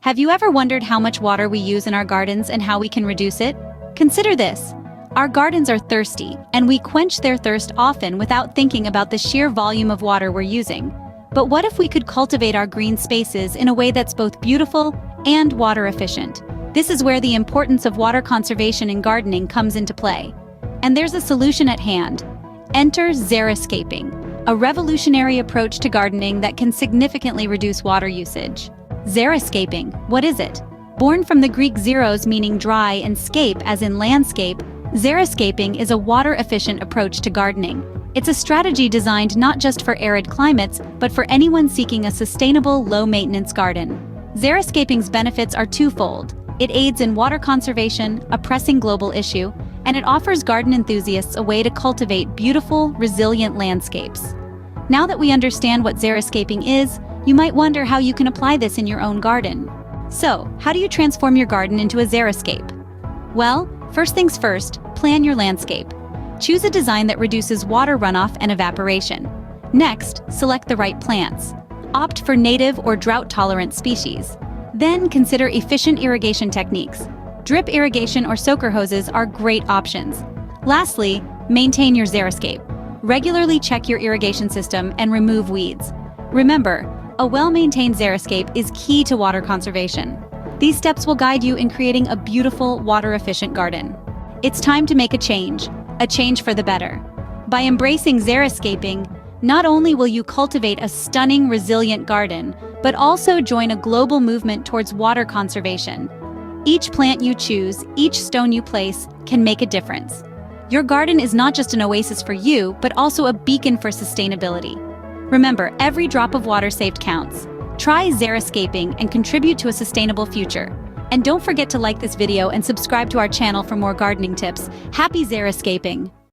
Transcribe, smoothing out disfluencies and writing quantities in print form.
Have you ever wondered how much water we use in our gardens and how we can reduce it? Consider this. Our gardens are thirsty, and we quench their thirst often without thinking about the sheer volume of water we're using. But what if we could cultivate our green spaces in a way that's both beautiful and water efficient? This is where the importance of water conservation in gardening comes into play. And there's a solution at hand. Enter Xeriscaping, a revolutionary approach to gardening that can significantly reduce water usage. Xeriscaping, what is it? Born from the Greek xeros meaning dry and scape as in landscape, Xeriscaping is a water-efficient approach to gardening. It's a strategy designed not just for arid climates, but for anyone seeking a sustainable, low-maintenance garden. Xeriscaping's benefits are twofold. It aids in water conservation, a pressing global issue, and it offers garden enthusiasts a way to cultivate beautiful, resilient landscapes. Now that we understand what Xeriscaping is, you might wonder how you can apply this in your own garden. So, how do you transform your garden into a Xeriscape? Well, first things first, plan your landscape. Choose a design that reduces water runoff and evaporation. Next, select the right plants. Opt for native or drought-tolerant species. Then consider efficient irrigation techniques. Drip irrigation or soaker hoses are great options. Lastly, maintain your Xeriscape. Regularly check your irrigation system and remove weeds. Remember, a well-maintained Xeriscape is key to water conservation. These steps will guide you in creating a beautiful, water-efficient garden. It's time to make a change for the better. By embracing Xeriscaping, not only will you cultivate a stunning, resilient garden, but also join a global movement towards water conservation. Each plant you choose, each stone you place, can make a difference. Your garden is not just an oasis for you, but also a beacon for sustainability. Remember, every drop of water saved counts. Try Xeriscaping and contribute to a sustainable future. And don't forget to like this video and subscribe to our channel for more gardening tips. Happy Xeriscaping!